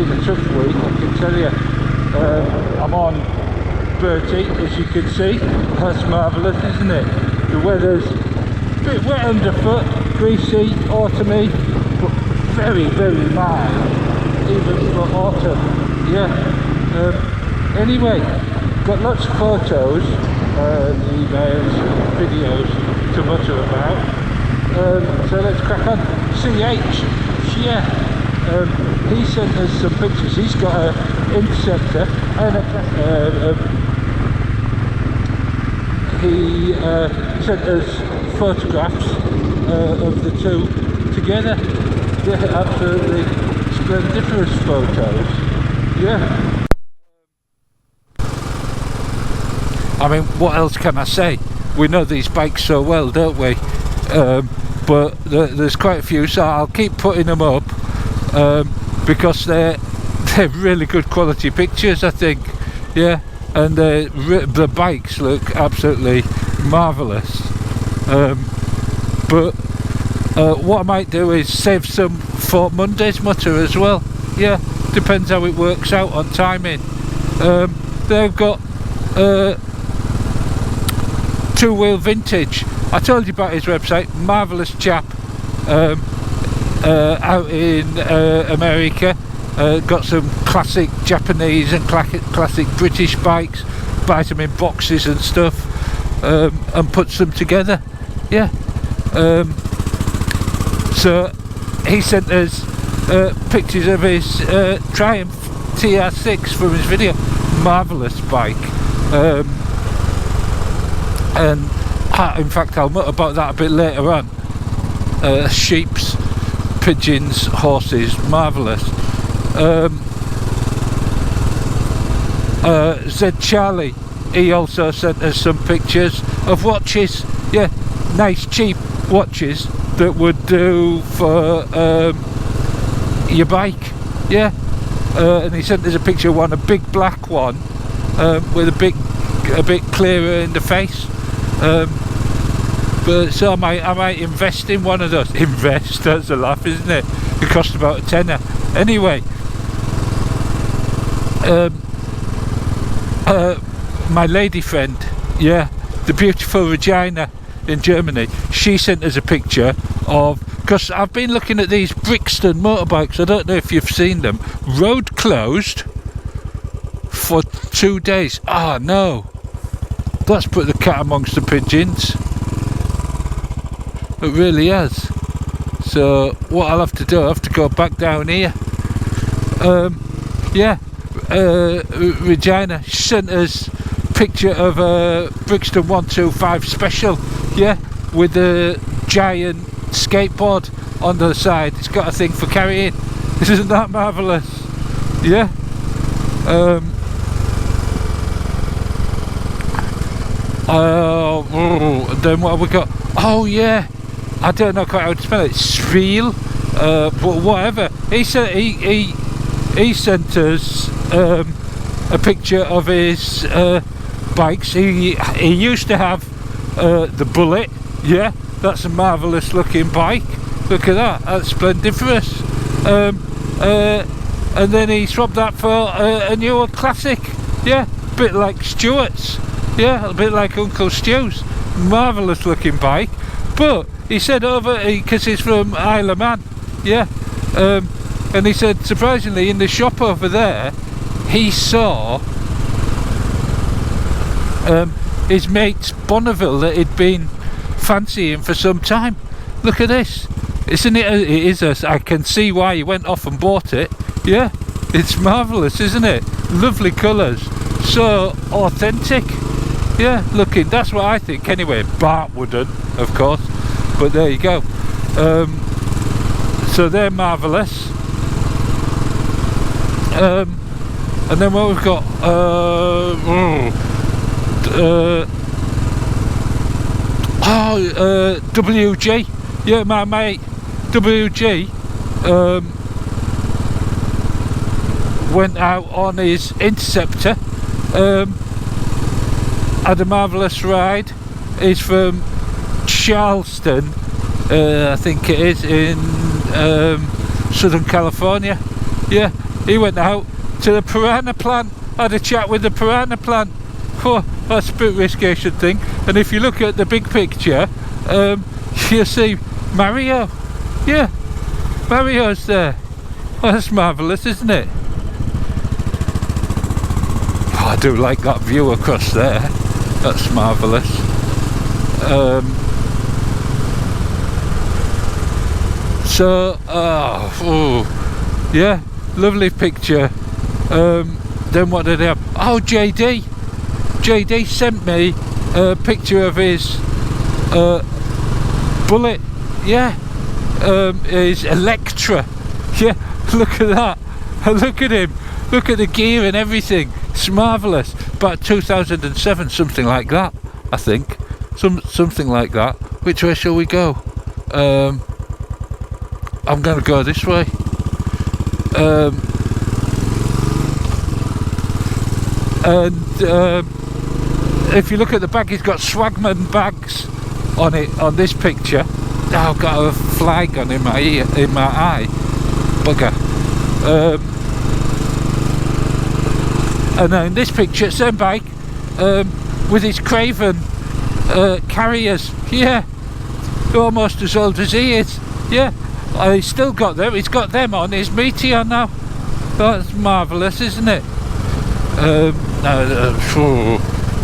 been a tough week, I can tell you. I'm on Bertie, as you can see. That's marvellous, isn't it? The weather's a bit wet underfoot, greasy, autumny, but very, very mild, even for autumn. Yeah. Anyway, got lots of photos, emails, videos to mutter about. So let's crack on. CH, yeah. He sent us some pictures. He's got an Interceptor and he sent us photographs of the two together. They're absolutely splendiferous photos. Yeah. I mean, what else can I say? We know these bikes so well, don't we? But there's quite a few, so I'll keep putting them up because they're really good quality pictures, I think. Yeah, and the bikes look absolutely marvellous. But what I might do is save some for Monday's Mutter as well. Yeah, depends how it works out on timing. They've got Two Wheel Vintage. I told you about his website. Marvellous chap out in America. Got some classic Japanese and classic British bikes, buys them in boxes and stuff, and puts them together. Yeah. So he sent us pictures of his Triumph TR6 from his video. Marvellous bike. And in fact I'll mutter about that a bit later on. Sheeps, pigeons, horses, marvellous. Z Charlie, he also sent us some pictures of watches. Yeah, nice cheap watches that would do for your bike. Yeah. And he sent us a picture of one, a big black one, with a bit clearer in the face. But so I might invest in one of those. Invest, that's a laugh, isn't it? It cost about a tenner. Anyway, my lady friend, yeah, the beautiful Regina in Germany, she sent us a picture of, because I've been looking at these Brixton motorbikes, I don't know if you've seen them, road closed for 2 days. Ah, no, that's put the cat amongst the pigeons. It really has. So what I'll have to do, I'll have to go back down here. Yeah, Regina sent us a picture of a Brixton 125 Special, yeah, with a giant skateboard on the side. It's got a thing for carrying. Isn't that marvellous? Yeah. Then what have we got? Oh yeah, I don't know quite how to spell it. Spiel, but whatever. He sent us a picture of his bikes. He used to have the Bullet. Yeah, that's a marvellous looking bike. Look at that. That's splendiferous. And then he swapped that for a newer classic. Yeah, a bit like Stuart's. Yeah, a bit like Uncle Stu's. Marvellous looking bike. But he said because he's from Isle of Man. Yeah. And he said, surprisingly, in the shop over there, he saw his mate's Bonneville that he'd been fancying for some time. Look at this. Isn't it? It is. I can see why he went off and bought it. Yeah, it's marvellous, isn't it? Lovely colours. So authentic. Yeah, looking. That's what I think. Anyway, Bart wouldn't, of course. But there you go. So they're marvellous. And then what we've got, WG, yeah, my mate WG went out on his Interceptor, had a marvellous ride. He's from Charleston, I think it is, in Southern California. Yeah, he went out to the piranha plant, had a chat with the piranha plant. Oh, that's a bit risky, I should think. And if you look at the big picture, you'll see Mario. Yeah, Mario's there. Oh, that's marvellous, isn't it? Oh, I do like that view across there. That's marvellous. Yeah, lovely picture. Then what did they have? Oh, JD sent me a picture of his Bullet. Yeah, his Electra. Yeah, look at that. Look at him. Look at the gear and everything. It's marvellous. About 2007, something like that, I think. Something like that. Which way shall we go? I'm going to go this way. If you look at the back, he's got Swagman bags on it, on this picture. Oh, I've got a flag on in my ear, in my eye. Bugger. And then in this picture, same bike, with his Craven carriers. Yeah, almost as old as he is. Yeah, he's still got them. He's got them on his Meteor now. That's marvellous, isn't it?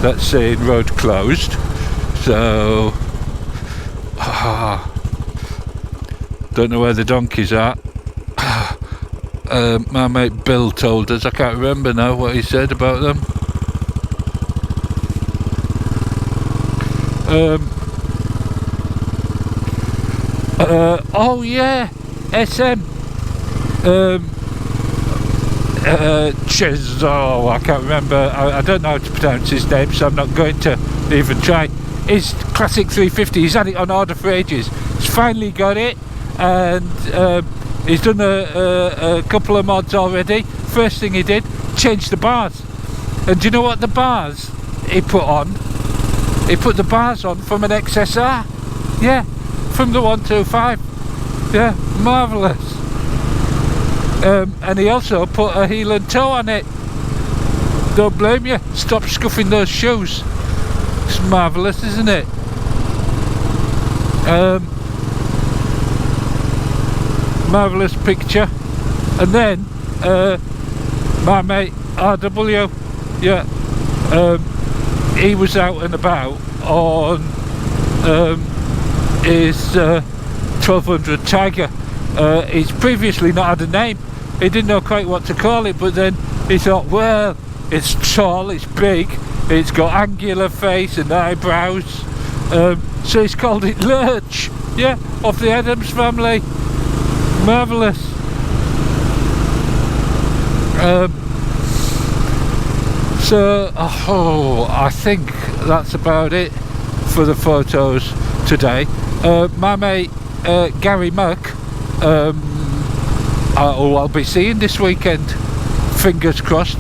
That's saying road closed. So don't know where the donkeys are. My mate Bill told us. I can't remember now what he said about them. Oh yeah, SM. Oh, I can't remember. I don't know how to pronounce his name, so I'm not going to even try. His classic 350. He's had it on order for ages. He's finally got it, and he's done a couple of mods already. First thing he did, changed the bars. And do you know what the bars he put on? He put the bars on from an XSR. Yeah, from the 125. Yeah, marvellous. And he also put a heel and toe on it. Don't blame you. Stop scuffing those shoes. It's marvellous, isn't it? Marvellous picture. And then my mate RW, yeah, he was out and about on his 1200 Tiger. He's previously not had a name. He didn't know quite what to call it, but then he thought, well, it's tall, it's big, it's got angular face and eyebrows, so he's called it Lurch. Yeah, of the Adams family. Marvellous. I think that's about it for the photos today. My mate Gary Muck, I'll be seeing this weekend, fingers crossed,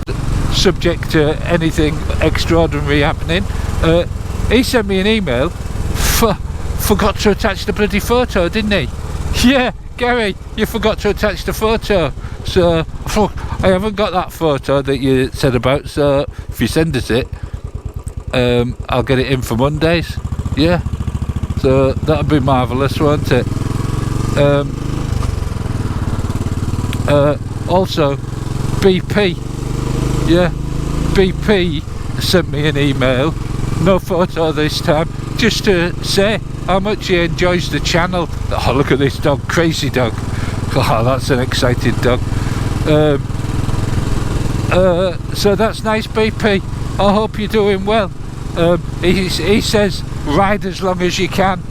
subject to anything extraordinary happening. He sent me an email, forgot to attach the bloody photo, didn't he? Yeah, Gary, you forgot to attach the photo. So I haven't got that photo that you said about, so if you send us it, I'll get it in for Mondays. Yeah, so that'll be marvellous, won't it? Also BP, yeah, BP sent me an email, no photo this time, just to say how much he enjoys the channel. Oh, look at this dog, crazy dog. Oh, that's an excited dog. So that's nice, BP. I hope you're doing well. He says ride as long as you can.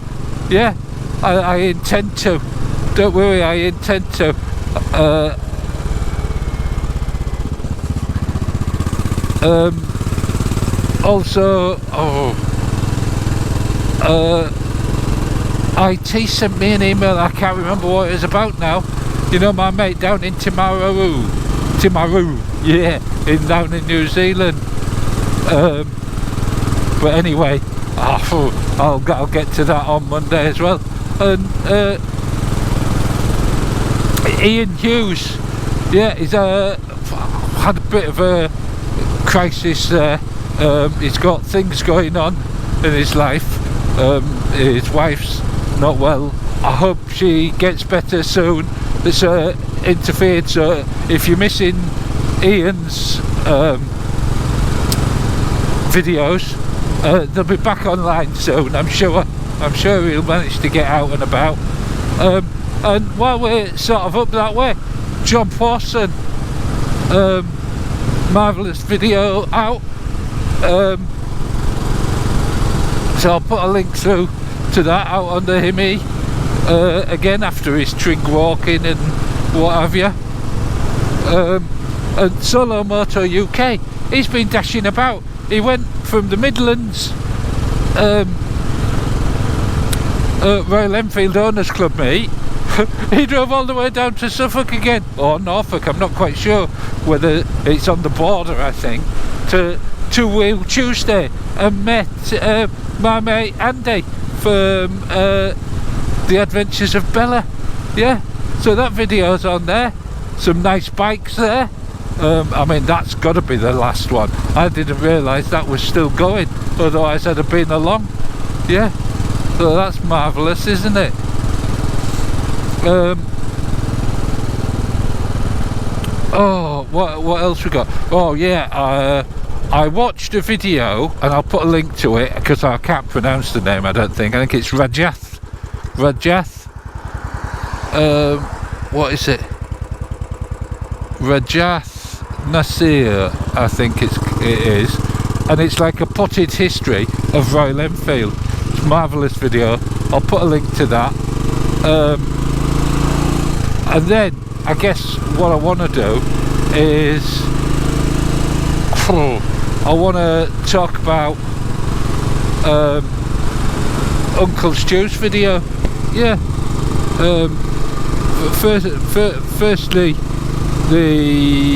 Yeah, I intend to. Don't worry, I intend to. Also, IT sent me an email. I can't remember what it was about now. You know, my mate down in Timaru, yeah, down in New Zealand. But anyway, I'll get to that on Monday as well. And Ian Hughes, yeah, he's had a bit of a crisis there. He's got things going on in his life. His wife's not well. I hope she gets better soon. It's interfered, so if you're missing Ian's videos, they'll be back online soon. I'm sure he'll manage to get out and about. And while we're sort of up that way, John Pawson, marvellous video out. So I'll put a link through to that out on the Himi again after his trig walking and what have you. And Solo Moto UK, he's been dashing about. He went from the Midlands Royal Enfield Owners Club meet. He drove all the way down to Suffolk again, or Norfolk, I'm not quite sure whether it's on the border, I think, to Wheel Tuesday, and met my mate Andy from The Adventures of Bella. Yeah, so that video's on there. Some nice bikes there. I mean, that's got to be the last one. I didn't realise that was still going, otherwise I'd have been along. Yeah, so that's marvellous, isn't it? Oh, what else we got? Oh yeah, I watched a video, and I'll put a link to it because I can't pronounce the name. I think it's Rajath. What is it? Rajath Nasir, I think it is, and it's like a potted history of Royal Enfield. It's a marvellous video. I'll put a link to that. And then I guess what I want to do is I want to talk about Uncle Stu's video. Yeah. Firstly, the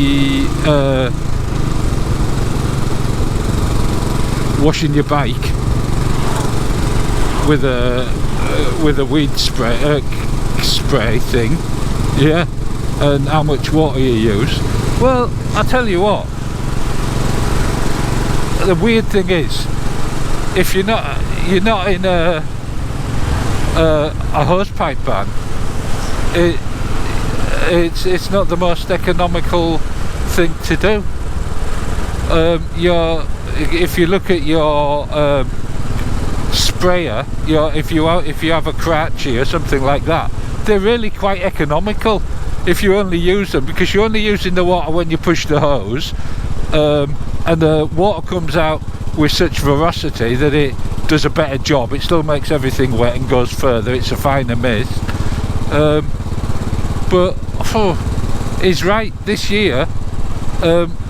washing your bike with a weed spray thing. Yeah, and how much water you use. Well, I'll tell you what, the weird thing is, if you're not in a hosepipe ban, it's not the most economical thing to do. If you look at your sprayer, if you have a Karachi or something like that, they're really quite economical if you only use them, because you're only using the water when you push the hose, and the water comes out with such veracity that it does a better job. It still makes everything wet and goes further. It's a finer mist. But he's right, this year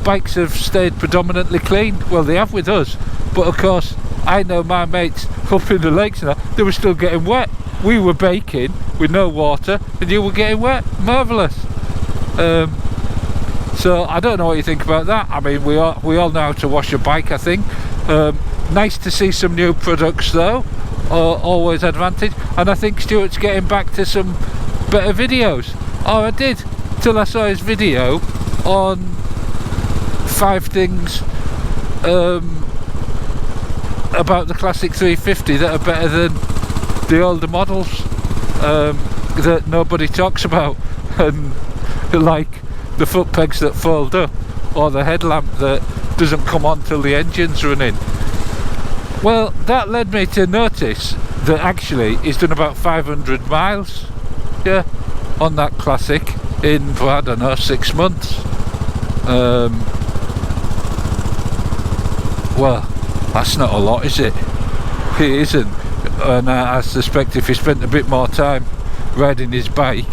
bikes have stayed predominantly clean. Well, they have with us, but of course I know my mates up in the lakes and they were still getting wet. We were baking with no water and you were getting wet. Marvellous. So I don't know what you think about that. I mean, we all know how to wash a bike, I think. Nice to see some new products though, always advantage. And I think Stuart's getting back to some better videos. Oh, I did, till I saw his video on 5 things about the classic 350 that are better than the older models that nobody talks about, and like the foot pegs that fold up, or the headlamp that doesn't come on till the engine's running. Well, that led me to notice that actually he's done about 500 miles, yeah, on that classic in, I don't know, 6 months. Well, that's not a lot, is it? It isn't. And I suspect if he spent a bit more time riding his bike,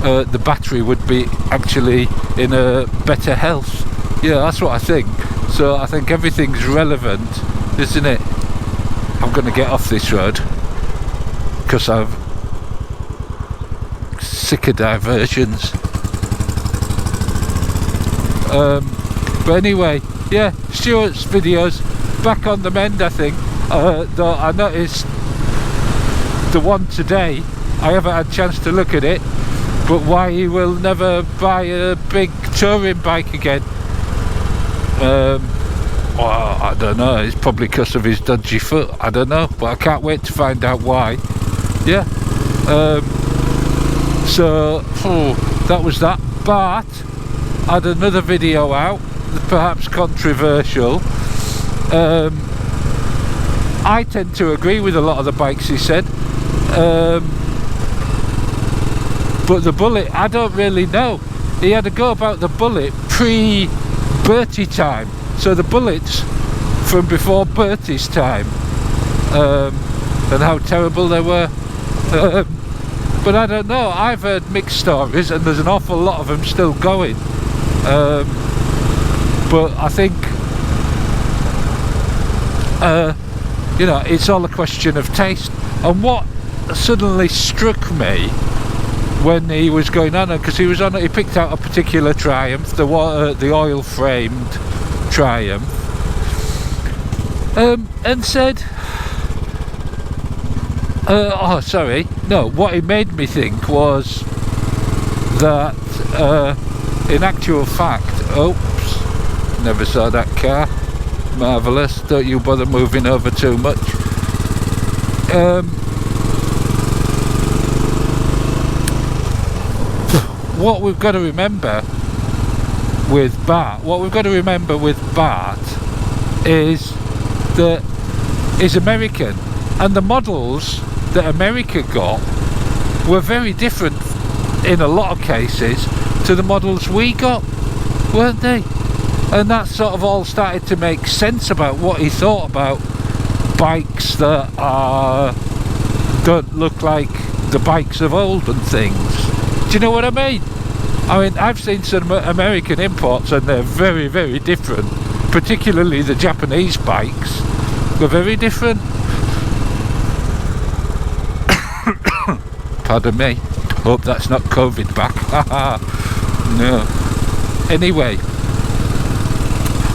the battery would be actually in a better health. Yeah, that's what I think. So I think everything's relevant, isn't it? I'm going to get off this road because I'm sick of diversions. But anyway, yeah, Stuart's videos back on the mend, I think. Though I noticed the one today, I haven't had a chance to look at it, but why he will never buy a big touring bike again. Well, I don't know, it's probably because of his dodgy foot, I don't know, but I can't wait to find out why. Yeah, so that was that. Bart had another video out, perhaps controversial. I tend to agree with a lot of the bikes he said, but the Bullet, I don't really know. He had a go about the Bullet pre-Bertie time, so the Bullets from before Bertie's time, and how terrible they were. But I don't know, I've heard mixed stories, and there's an awful lot of them still going. But I think, you know, it's all a question of taste. And what suddenly struck me when he was going on, because he was on, he picked out a particular Triumph, the oil framed Triumph, and said, oh sorry, no, what it made me think was that in actual fact, oops, never saw that car, marvellous, don't you bother moving over too much. What we've got to remember with Bart, is that he's American, and the models that America got were very different in a lot of cases to the models we got, weren't they? And that sort of all started to make sense about what he thought about bikes that don't look like the bikes of old and things. Do you know what I mean? I mean, I've seen some American imports and they're very, very different. Particularly the Japanese bikes. They're very different. Pardon me. Hope that's not COVID back. No. Anyway,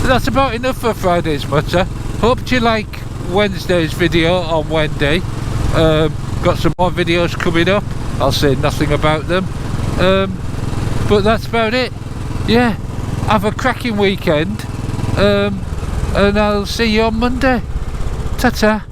that's about enough for Friday's Mutter. Hope you like Wednesday's video on Wednesday. Got some more videos coming up. I'll say nothing about them. But that's about it. Yeah. Have a cracking weekend. And I'll see you on Monday. Ta-ta.